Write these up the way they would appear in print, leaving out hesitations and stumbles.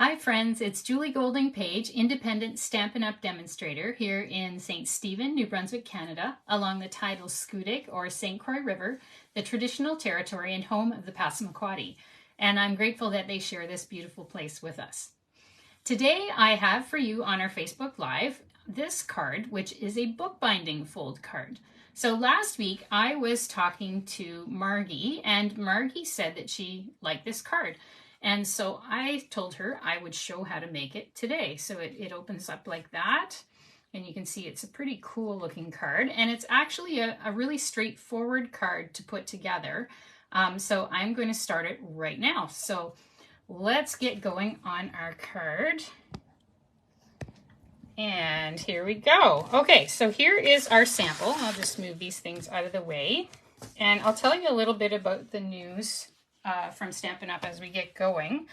Hi friends, it's Julie Golding Page, independent Stampin' Up! Demonstrator here in St. Stephen, New Brunswick, Canada, along the tidal Scoodic or St. Croix River, the traditional territory and home of the Passamaquoddy. And I'm grateful that they share this beautiful place with us. Today I have for you on our Facebook Live this card, which is a bookbinding fold card. So last week I was talking to Margie, and Margie said that she liked this card. And so I told her I would show how to make it today. So it opens up like that. And you can see it's a pretty cool looking card. And it's actually a really straightforward card to put together. So I'm going to start it right now. So let's get going on our card. And here we go. Okay, so here is our sample. I'll just move these things out of the way. And I'll tell you a little bit about the news from Stampin' Up! As we get going.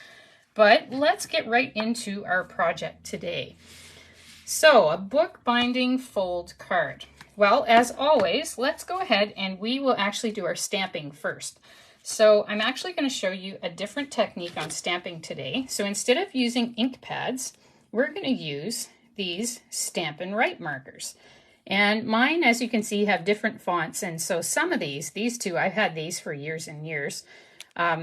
But let's get right into our project today. So, a bookbinding fold card. Well, as always, let's go ahead and we will actually do our stamping first. So I'm actually going to show you a different technique on stamping today. So instead of using ink pads, we're going to use these Stampin' Write markers. And mine, as you can see, have different fonts. And so some of these two, I've had these for years and years.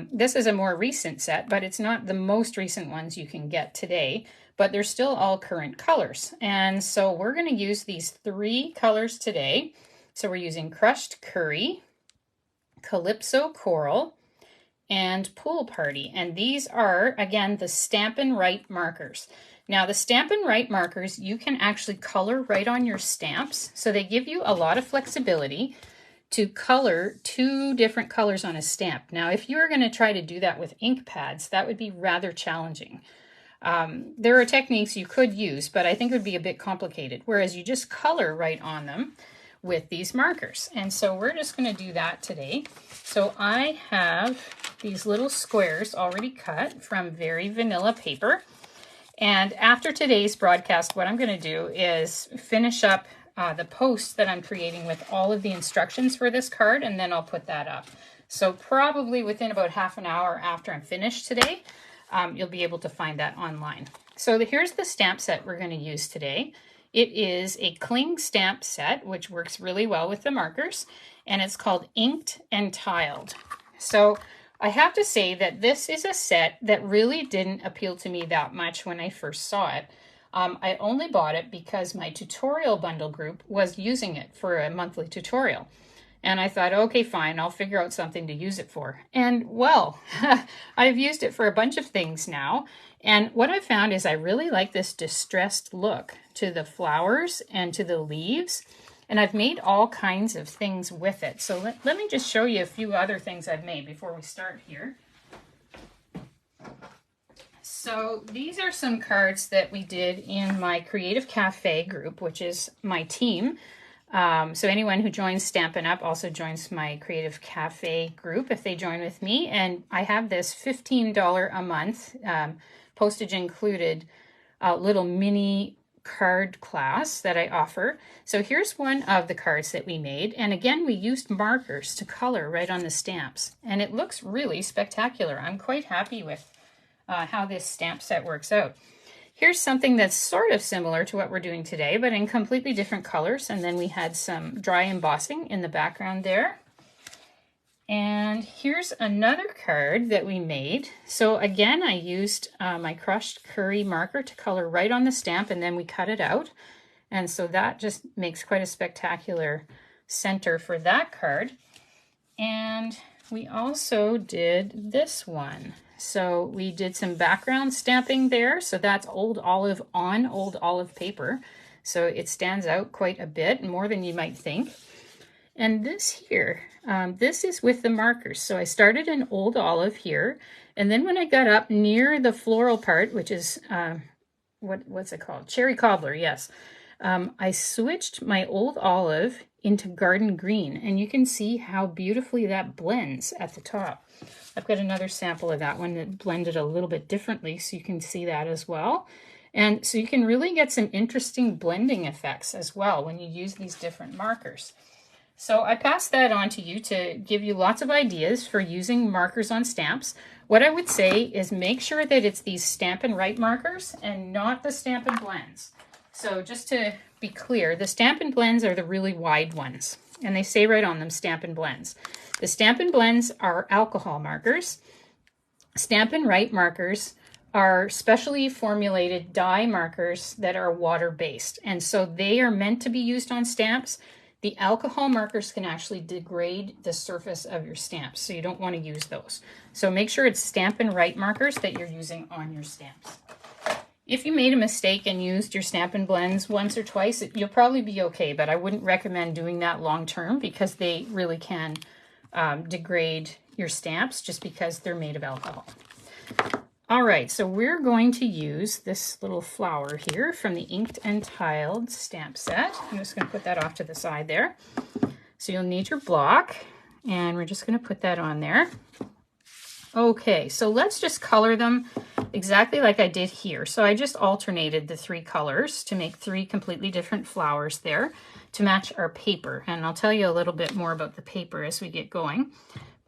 This is a more recent set, but it's not the most recent ones you can get today, but they're still all current colors. And so we're going to use these 3 colors today. So we're using Crushed Curry, Calypso Coral, and Pool Party. And these are, again, the Stampin' Write markers. Now, the Stampin' Write markers, you can actually color right on your stamps. So they give you a lot of flexibility to color 2 different colors on a stamp. Now, if you were going to try to do that with ink pads, that would be rather challenging. There are techniques you could use, but I think it would be a bit complicated, whereas you just color right on them with these markers. And so we're just going to do that today. So I have these little squares already cut from very vanilla paper. And after today's broadcast, what I'm going to do is finish up the post that I'm creating with all of the instructions for this card, and then I'll put that up. So probably within about half an hour after I'm finished today, you'll be able to find that online. So here's the stamp set we're going to use today. It is a cling stamp set, which works really well with the markers, and it's called Inked and Tiled. So I have to say that this is a set that really didn't appeal to me that much when I first saw it. I only bought it because my tutorial bundle group was using it for a monthly tutorial. And I thought, okay, fine, I'll figure out something to use it for. And well, I've used it for a bunch of things now. And what I found is I really like this distressed look to the flowers and to the leaves. And I've made all kinds of things with it. So let me just show you a few other things I've made before we start here. So these are some cards that we did in my Creative Cafe group, which is my team. So anyone who joins Stampin' Up! Also joins my Creative Cafe group if they join with me. And I have this $15 a month, postage included, little mini card class that I offer. So here's one of the cards that we made. And again, we used markers to color right on the stamps. And it looks really spectacular. I'm quite happy with how this stamp set works out. Here's something that's sort of similar to what we're doing today, but in completely different colors. And then we had some dry embossing in the background there. And here's another card that we made. So again, I used my Crushed Curry marker to color right on the stamp, and then we cut it out. And so that just makes quite a spectacular center for that card. And we also did this one. So we did some background stamping there. So that's Old Olive on Old Olive paper. So it stands out quite a bit, more than you might think. And this here, this is with the markers. So I started in Old Olive here. And then when I got up near the floral part, which is, what's it called? Cherry Cobbler, yes. I switched my Old Olive into Garden Green. And you can see how beautifully that blends at the top. I've got another sample of that one that blended a little bit differently, so you can see that as well. And so you can really get some interesting blending effects as well when you use these different markers. So I passed that on to you to give you lots of ideas for using markers on stamps. What I would say is make sure that it's these Stampin' Right markers and not the Stampin' Blends. So just to be clear, the Stampin' Blends are the really wide ones, and they say right on them Stampin' Blends. The Stampin' Blends are alcohol markers. Stampin' Right markers are specially formulated die markers that are water-based, and so they are meant to be used on stamps. The alcohol markers can actually degrade the surface of your stamps, so you don't want to use those. So make sure it's Stampin' Right markers that you're using on your stamps. If you made a mistake and used your Stampin' Blends once or twice, you'll probably be okay, but I wouldn't recommend doing that long term because they really can degrade your stamps just because they're made of alcohol. All right, so we're going to use this little flower here from the Inked and Tiled stamp set. I'm just going to put that off to the side there. So you'll need your block, and we're just going to put that on there. Okay, so let's just color them exactly like I did here. So I just alternated the 3 colors to make 3 completely different flowers there to match our paper. And I'll tell you a little bit more about the paper as we get going.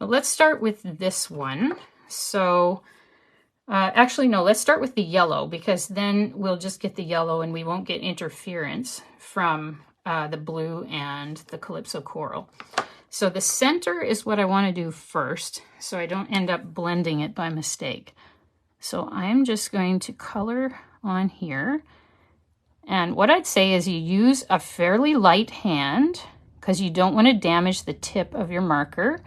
But let's start with this one. So actually, no, let's start with the yellow because then we'll just get the yellow and we won't get interference from the blue and the Calypso Coral. So the center is what I want to do first so I don't end up blending it by mistake. So I'm just going to color on here. And what I'd say is you use a fairly light hand because you don't want to damage the tip of your marker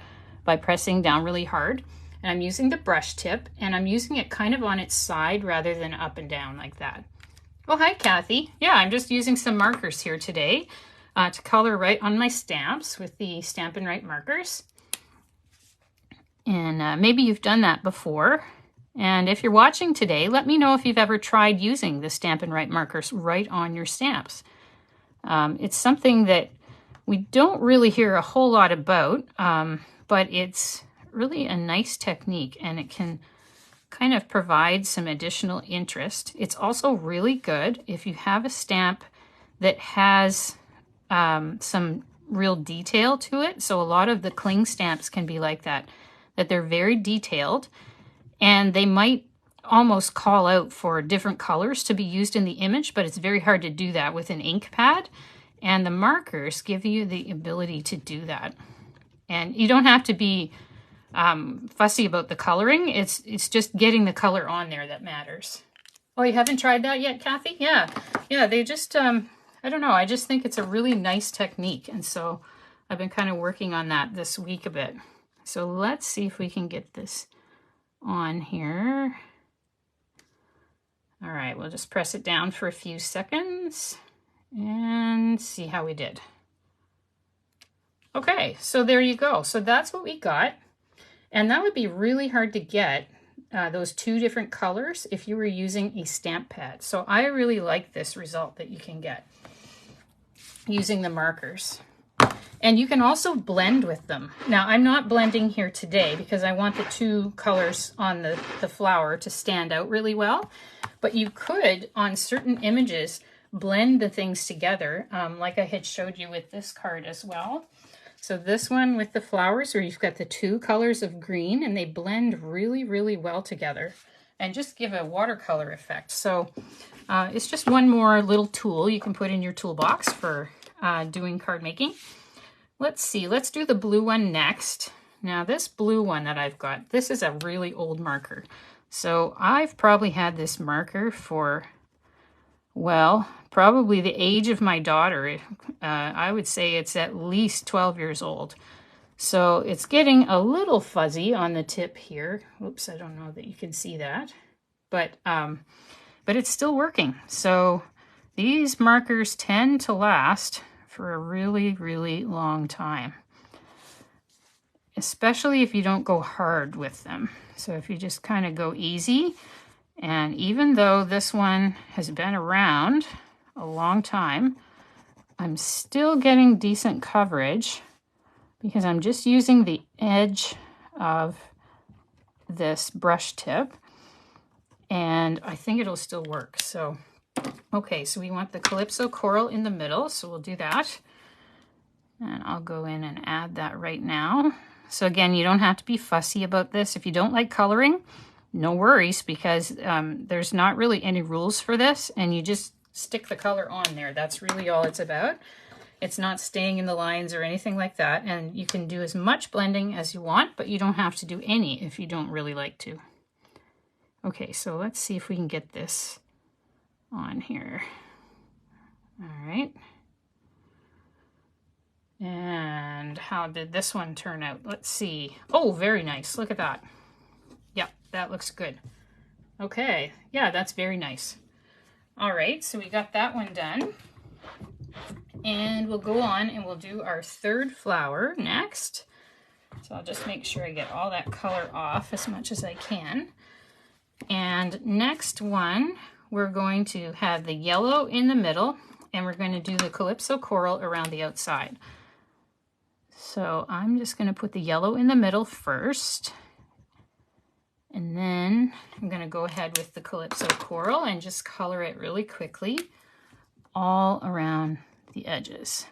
by pressing down really hard. And I'm using the brush tip, and I'm using it kind of on its side rather than up and down like that. Oh, hi, Kathy. Yeah, I'm just using some markers here today to color right on my stamps with the Stampin' Right markers. And maybe you've done that before. And if you're watching today, let me know if you've ever tried using the Stampin' Right markers right on your stamps. It's something that we don't really hear a whole lot about, but it's really a nice technique and it can kind of provide some additional interest. It's also really good if you have a stamp that has some real detail to it. So a lot of the cling stamps can be like that they're very detailed and they might almost call out for different colors to be used in the image, but it's very hard to do that with an ink pad. And the markers give you the ability to do that. And you don't have to be fussy about the coloring. It's just getting the color on there that matters. Oh, you haven't tried that yet, Kathy? Yeah, they just, I don't know, I just think it's a really nice technique. And so I've been kind of working on that this week a bit. So let's see if we can get this on here. All right, we'll just press it down for a few seconds and see how we did. Okay, so there you go. So that's what we got. And that would be really hard to get, those 2 different colors, if you were using a stamp pad. So I really like this result that you can get using the markers. And you can also blend with them. Now, I'm not blending here today because I want the 2 colors on the flower to stand out really well. But you could, on certain images, blend the things together, like I had showed you with this card as well. So this one with the flowers where you've got the 2 colors of green and they blend really, really well together and just give a watercolor effect. So it's just one more little tool you can put in your toolbox for doing card making. Let's see, let's do the blue one next. Now this blue one that I've got, this is a really old marker. So I've probably had this marker for, well, probably the age of my daughter. I would say it's at least 12 years old. So it's getting a little fuzzy on the tip here. Oops, I don't know that you can see that. But it's still working. So these markers tend to last for a really, really long time. Especially if you don't go hard with them. So if you just kind of go easy, and even though this one has been around a long time, I'm still getting decent coverage because I'm just using the edge of this brush tip, and I think it'll still work. So, okay, so we want the Calypso Coral in the middle, so we'll do that. And I'll go in and add that right now. So again, you don't have to be fussy about this. If you don't like coloring, no worries, because there's not really any rules for this, and you just stick the color on there. That's really all it's about. It's not staying in the lines or anything like that, and you can do as much blending as you want, but you don't have to do any if you don't really like to. Okay, so let's see if we can get this on here. All right. And how did this one turn out? Let's see. Oh, very nice. Look at that. Yep, that looks good. Okay, yeah, that's very nice. All right, so we got that one done. And we'll go on and we'll do our third flower next. So I'll just make sure I get all that color off as much as I can. And next one, we're going to have the yellow in the middle, and we're going to do the Calypso coral around the outside. So I'm just going to put the yellow in the middle first. And then I'm going to go ahead with the Calypso coral and just color it really quickly all around the edges.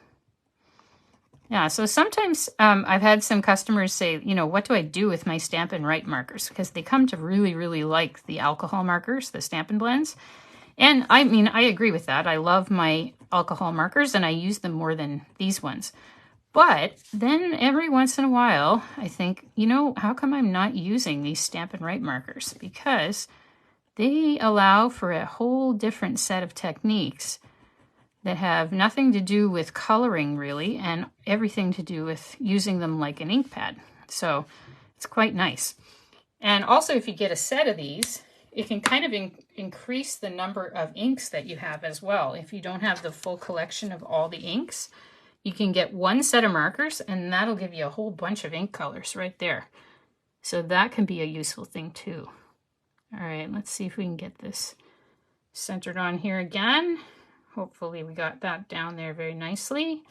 Yeah, so sometimes I've had some customers say, you know, what do I do with my Stampin' Write markers? Because they come to really, really like the alcohol markers, the Stampin' blends. And I mean, I agree with that. I love my alcohol markers and I use them more than these ones. But then every once in a while, I think, you know, how come I'm not using these Stampin' Write markers? Because they allow for a whole different set of techniques that have nothing to do with coloring really, and everything to do with using them like an ink pad. So it's quite nice. And also if you get a set of these, it can kind of increase the number of inks that you have as well. If you don't have the full collection of all the inks, you can get one set of markers and that'll give you a whole bunch of ink colors right there. So that can be a useful thing too. All right, let's see if we can get this centered on here again. Hopefully we got that down there very nicely.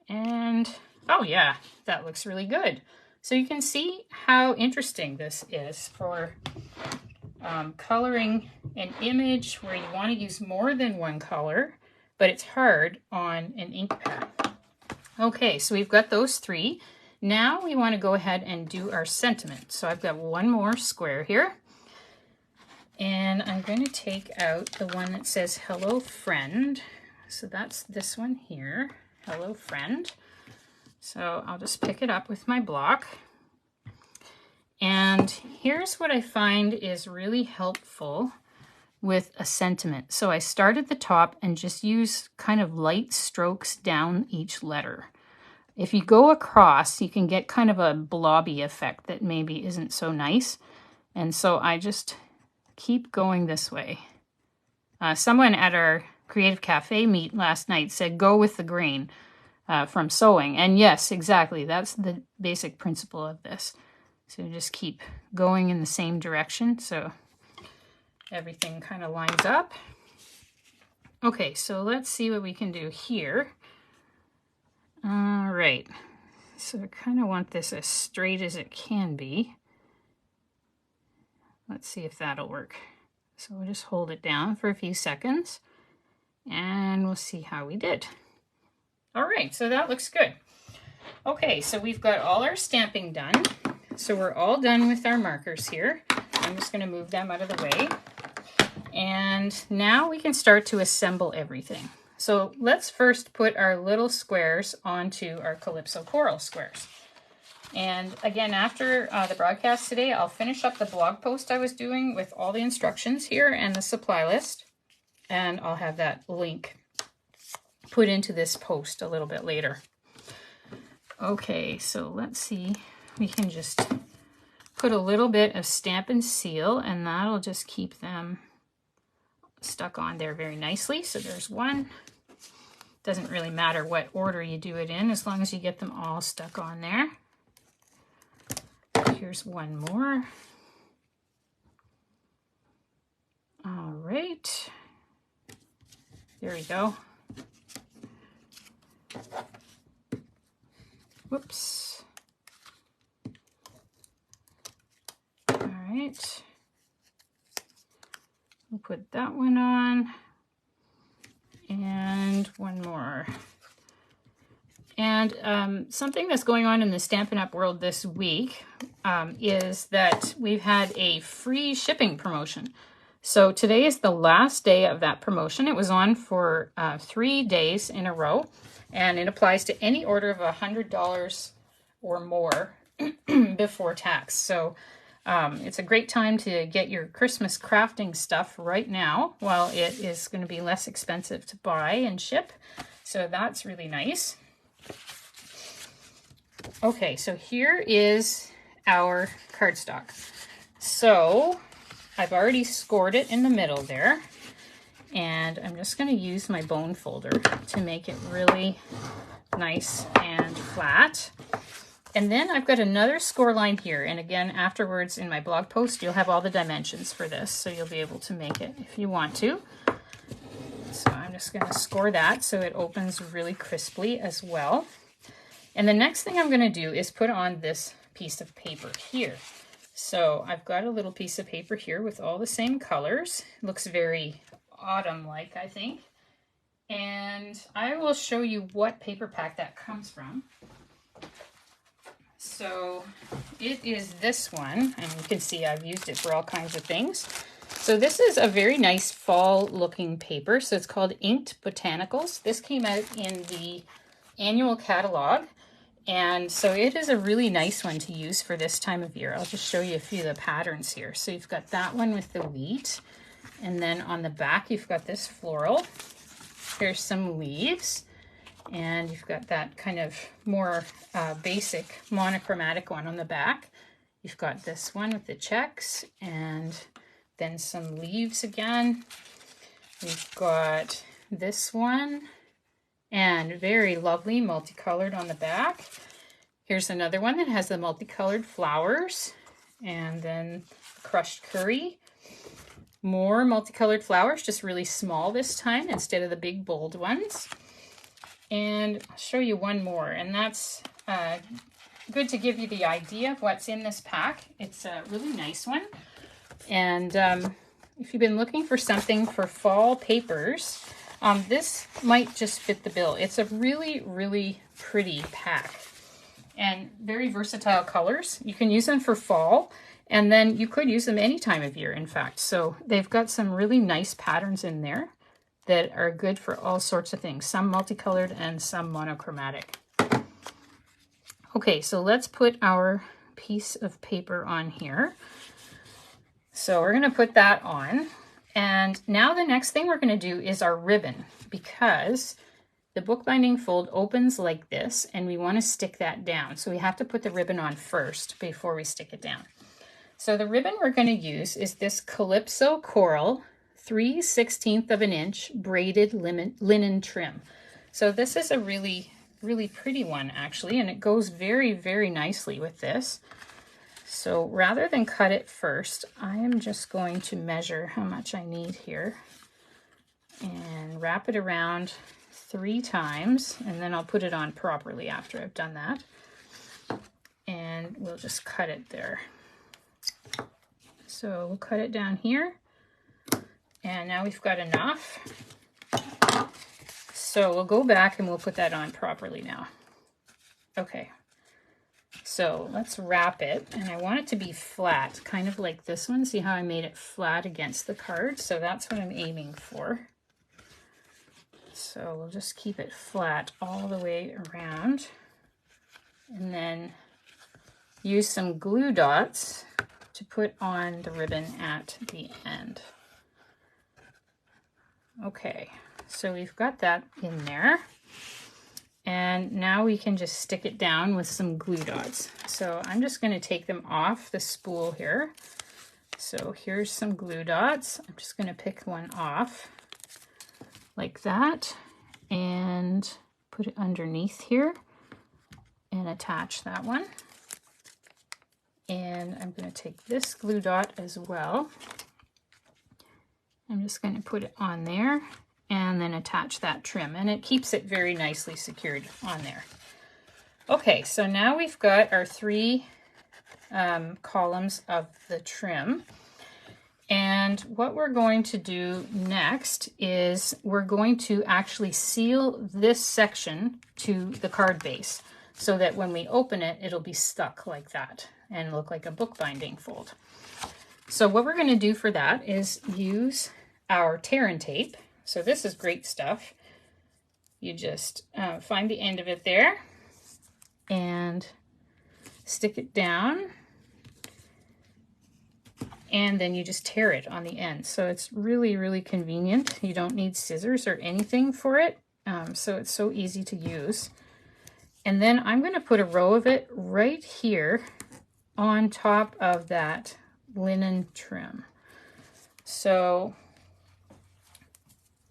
And oh yeah, that looks really good. So you can see how interesting this is for coloring an image where you want to use more than one color, but it's hard on an ink pad. Okay, so we've got those three. Now we want to go ahead and do our sentiment. So I've got one more square here. And I'm going to take out the one that says hello friend. So that's this one here, hello friend. So I'll just pick it up with my block. And here's what I find is really helpful with a sentiment. So I start at the top and just use kind of light strokes down each letter. If you go across, you can get kind of a blobby effect that maybe isn't so nice. And so I just keep going this way. Someone at our Creative Cafe meet last night said, go with the grain from sewing. And yes, exactly. That's the basic principle of this. So just keep going in the same direction so everything kind of lines up. Okay, so let's see what we can do here. All right. So I kind of want this as straight as it can be. Let's see if that'll work. So we'll just hold it down for a few seconds and we'll see how we did. All right, so that looks good. Okay, so we've got all our stamping done. So we're all done with our markers here. I'm just going to move them out of the way. And now we can start to assemble everything. So let's first put our little squares onto our Calypso coral squares. And again, after the broadcast today, I'll finish up the blog post I was doing with all the instructions here and the supply list. And I'll have that link put into this post a little bit later. Okay, so let's see. We can just put a little bit of Stampin' Seal, and that'll just keep them stuck on there very nicely. So there's one. Doesn't really matter what order you do it in, as long as you get them all stuck on there. Here's one more. All right. There we go. Whoops. All right. We'll put that one on. And one more. And something that's going on in the Stampin' Up! World this week is that we've had a free shipping promotion. So today is the last day of that promotion. It was on for 3 days in a row, and it applies to any order of $100 or more before tax. So it's a great time to get your Christmas crafting stuff right now while it is going to be less expensive to buy and ship. So that's really nice. Okay, so here is our cardstock. So I've already scored it in the middle there, and I'm just going to use my bone folder to make it really nice and flat. And then I've got another score line here, and again afterwards in my blog post you'll have all the dimensions for this, so you'll be able to make it if you want to. So I'm just going to score that so it opens really crisply as well. And the next thing I'm going to do is put on this piece of paper here. So I've got a little piece of paper here with all the same colors. It looks very autumn-like, I think. And I will show you what paper pack that comes from. So it is this one, and you can see I've used it for all kinds of things. So this is a very nice fall-looking paper. So it's called Inked Botanicals. This came out in the annual catalog. And so it is a really nice one to use for this time of year. I'll just show you a few of the patterns here. So you've got that one with the wheat. And then on the back, you've got this floral. Here's some leaves. And you've got that kind of more basic monochromatic one on the back. You've got this one with the checks and then some leaves again. We've got this one. And very lovely multicolored on the back. Here's another one that has the multicolored flowers and then crushed curry. More multicolored flowers, just really small this time instead of the big bold ones. And I'll show you one more, and that's good to give you the idea of what's in this pack. It's a really nice one. And if you've been looking for something for fall papers, this might just fit the bill. It's a really, really pretty pack and very versatile colors. You can use them for fall, and then you could use them any time of year, in fact. So they've got some really nice patterns in there that are good for all sorts of things, some multicolored and some monochromatic. Okay, so let's put our piece of paper on here. So we're going to put that on. And now the next thing we're going to do is our ribbon, because the bookbinding fold opens like this and we want to stick that down. So we have to put the ribbon on first before we stick it down. So the ribbon we're going to use is this Calypso Coral 3/16 of an inch braided linen trim. So this is a really, really pretty one actually, and it goes very, very nicely with this. So rather than cut it first, I am just going to measure how much I need here and wrap it around 3 times, and then I'll put it on properly after I've done that. And we'll just cut it there. So we'll cut it down here, and now we've got enough. So we'll go back and we'll put that on properly now. Okay. So let's wrap it, and I want it to be flat, kind of like this one. See how I made it flat against the card? So that's what I'm aiming for. So we'll just keep it flat all the way around, and then use some glue dots to put on the ribbon at the end. Okay, so we've got that in there. And now we can just stick it down with some glue dots. So I'm just going to take them off the spool here. So here's some glue dots. I'm just going to pick one off like that and put it underneath here and attach that one. And I'm going to take this glue dot as well. I'm just going to put it on there and then attach that trim, and it keeps it very nicely secured on there. Okay, so now we've got our 3 columns of the trim, and And what we're going to do next is we're going to actually seal this section to the card base so that when we open it, it'll be stuck like that and look like a bookbinding fold. So what we're going to do for that is use our tear and tape. So this is great stuff. You just find the end of it there and stick it down, and then you just tear it on the end. So it's really, really convenient. You don't need scissors or anything for it. So it's so easy to use. And then I'm going to put a row of it right here on top of that linen trim. So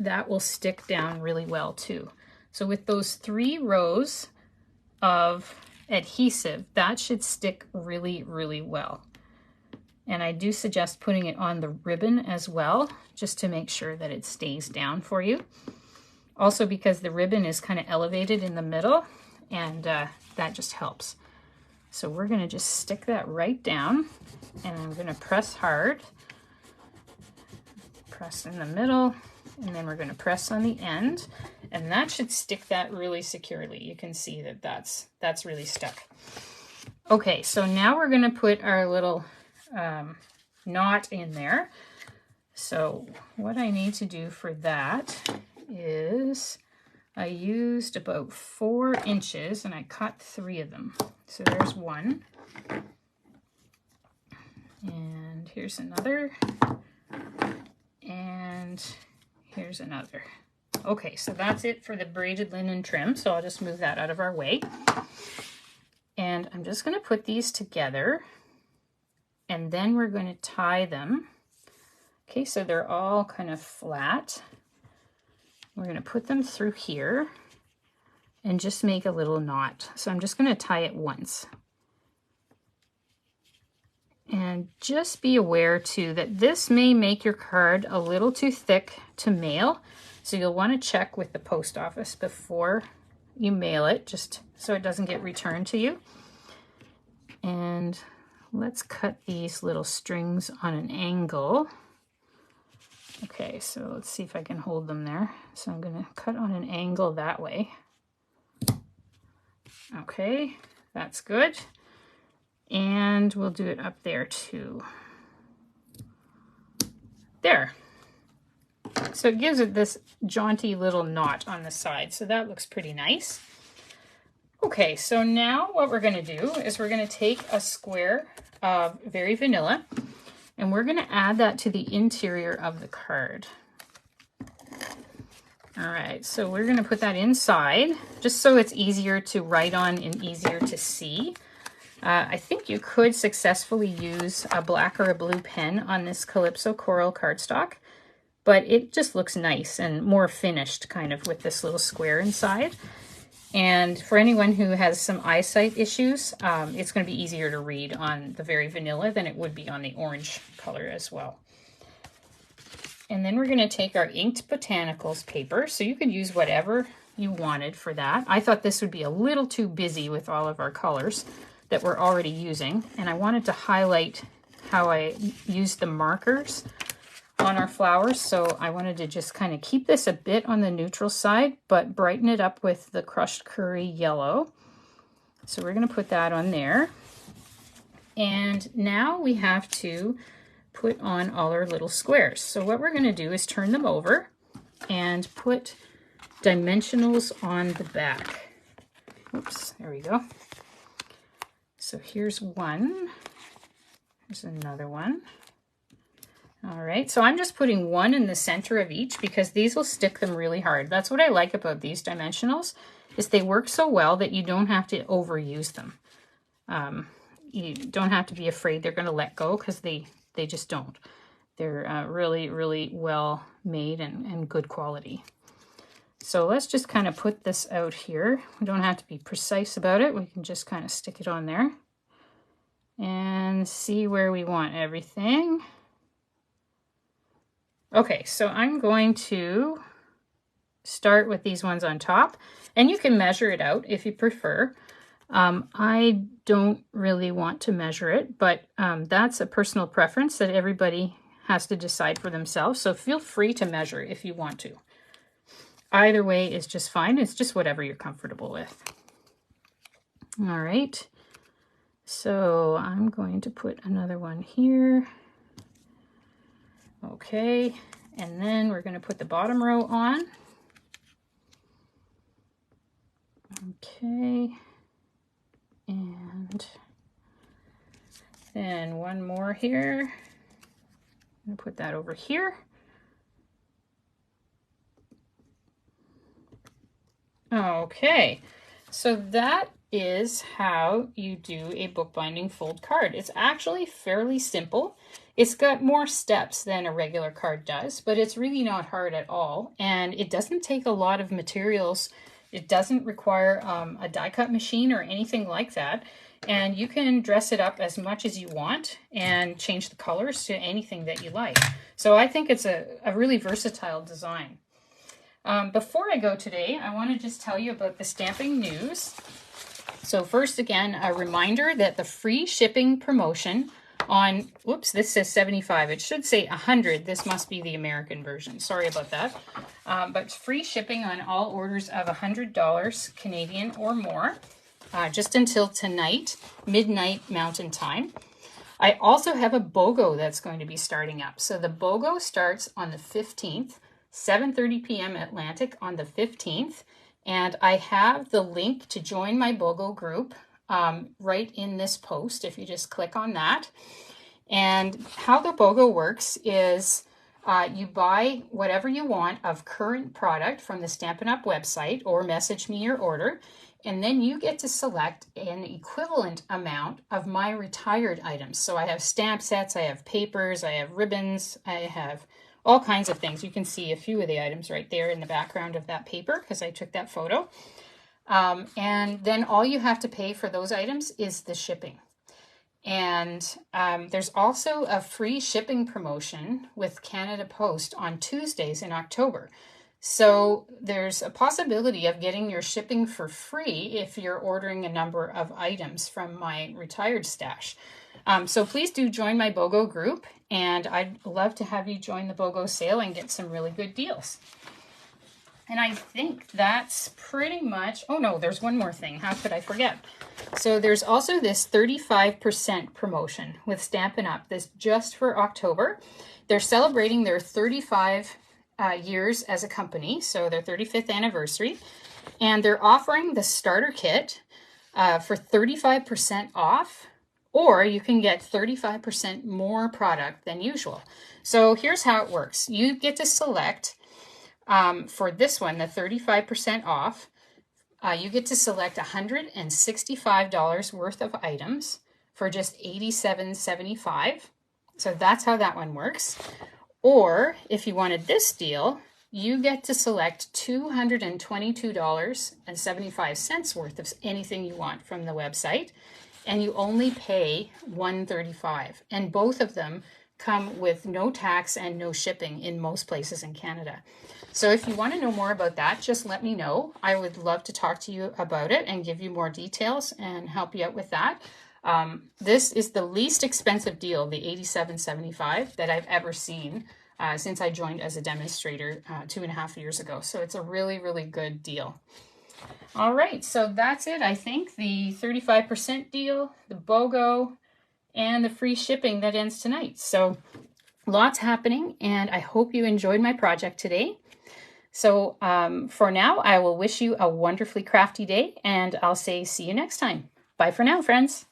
that will stick down really well too. So with those 3 rows of adhesive, that should stick really, really well. And I do suggest putting it on the ribbon as well, just to make sure that it stays down for you. Also because the ribbon is kind of elevated in the middle, and that just helps. So we're going to just stick that right down, and I'm going to press hard. Press in the middle, and then we're going to press on the end, and that should stick that really securely. You can see that that's really stuck. Okay, so now we're going to put our little knot in there. So what I need to do for that is I used about 4 inches and I cut 3 of them. So there's one, and here's another, and here's another. Okay, so that's it for the braided linen trim. So I'll just move that out of our way. And I'm just going to put these together, and then we're going to tie them. Okay, so they're all kind of flat. We're going to put them through here and just make a little knot. So I'm just going to tie it once. And just be aware too that this may make your card a little too thick to mail. So you'll want to check with the post office before you mail it, just so it doesn't get returned to you. And let's cut these little strings on an angle. Okay, so let's see if I can hold them there. So I'm going to cut on an angle that way. Okay, that's good. And we'll do it up there too. There. So it gives it this jaunty little knot on the side. So that looks pretty nice. Okay, so now what we're going to do is we're going to take a square of Very Vanilla, and we're going to add that to the interior of the card. All right, so we're going to put that inside just so it's easier to write on and easier to see. I think you could successfully use a black or a blue pen on this Calypso Coral cardstock, but it just looks nice and more finished kind of with this little square inside. And for anyone who has some eyesight issues, it's going to be easier to read on the Very Vanilla than it would be on the orange color as well. And then we're going to take our inked botanicals paper. So you could use whatever you wanted for that. I thought this would be a little too busy with all of our colors that we're already using. And I wanted to highlight how I used the markers on our flowers. So I wanted to just kind of keep this a bit on the neutral side, but brighten it up with the crushed curry yellow. So we're going to put that on there. And now we have to put on all our little squares. So what we're going to do is turn them over and put dimensionals on the back. Oops, there we go. So here's one. Here's another one. All right, so I'm just putting one in the center of each because these will stick them really hard. That's what I like about these dimensionals, is they work so well that you don't have to overuse them. You don't have to be afraid they're going to let go, because they just don't. They're really, really well made and good quality. So let's just kind of put this out here. We don't have to be precise about it. We can just kind of stick it on there and see where we want everything. Okay, so I'm going to start with these ones on top, and you can measure it out if you prefer. I don't really want to measure it, but that's a personal preference that everybody has to decide for themselves. So feel free to measure if you want to. Either way is just fine. It's just whatever you're comfortable with. All right. So I'm going to put another one here. Okay. And then we're going to put the bottom row on. Okay. And then one more here. I'm going to put that over here. Okay, so that is how you do a bookbinding fold card. It's actually fairly simple. It's got more steps than a regular card does, but it's really not hard at all. And it doesn't take a lot of materials. It doesn't require a die cut machine or anything like that. And you can dress it up as much as you want and change the colors to anything that you like. So I think it's a really versatile design. Before I go today, I want to just tell you about the stamping news. So first, again, a reminder that the free shipping promotion on, whoops, this says 75. It should say 100. This must be the American version. Sorry about that. But free shipping on all orders of $100 Canadian or more, just until tonight, midnight Mountain Time. I also have a BOGO that's going to be starting up. So the BOGO starts on the 15th. 7:30 p.m. Atlantic on the 15th, and I have the link to join my BOGO group right in this post if you just click on that. And how the BOGO works is you buy whatever you want of current product from the Stampin' Up! Website or message me your order, and then you get to select an equivalent amount of my retired items. So I have stamp sets, I have papers, I have ribbons, I have all kinds of things. You can see a few of the items right there in the background of that paper because I took that photo. And then all you have to pay for those items is the shipping. And there's also a free shipping promotion with Canada Post on Tuesdays in October. So there's a possibility of getting your shipping for free if you're ordering a number of items from my retired stash. So please do join my BOGO group, and I'd love to have you join the BOGO sale and get some really good deals. And I think that's pretty much, oh no, there's one more thing. How could I forget? So there's also this 35% promotion with Stampin' Up! This just for October. They're celebrating their 35 years as a company, so their 35th anniversary, and they're offering the starter kit for 35% off. Or you can get 35% more product than usual. So here's how it works. You get to select, for this one, the 35% off, you get to select $165 worth of items for just $87.75. So that's how that one works. Or if you wanted this deal, you get to select $222.75 worth of anything you want from the website. And you only pay $135, and both of them come with no tax and no shipping in most places in Canada. So if you want to know more about that, just let me know. I would love to talk to you about it and give you more details and help you out with that. This is the least expensive deal, the $87.75, that I've ever seen since I joined as a demonstrator 2.5 years ago. So it's a really, really good deal. All right, so that's it. I think the 35% deal, the BOGO, and the free shipping that ends tonight. So lots happening, and I hope you enjoyed my project today. So for now, I will wish you a wonderfully crafty day, and I'll say see you next time. Bye for now, friends.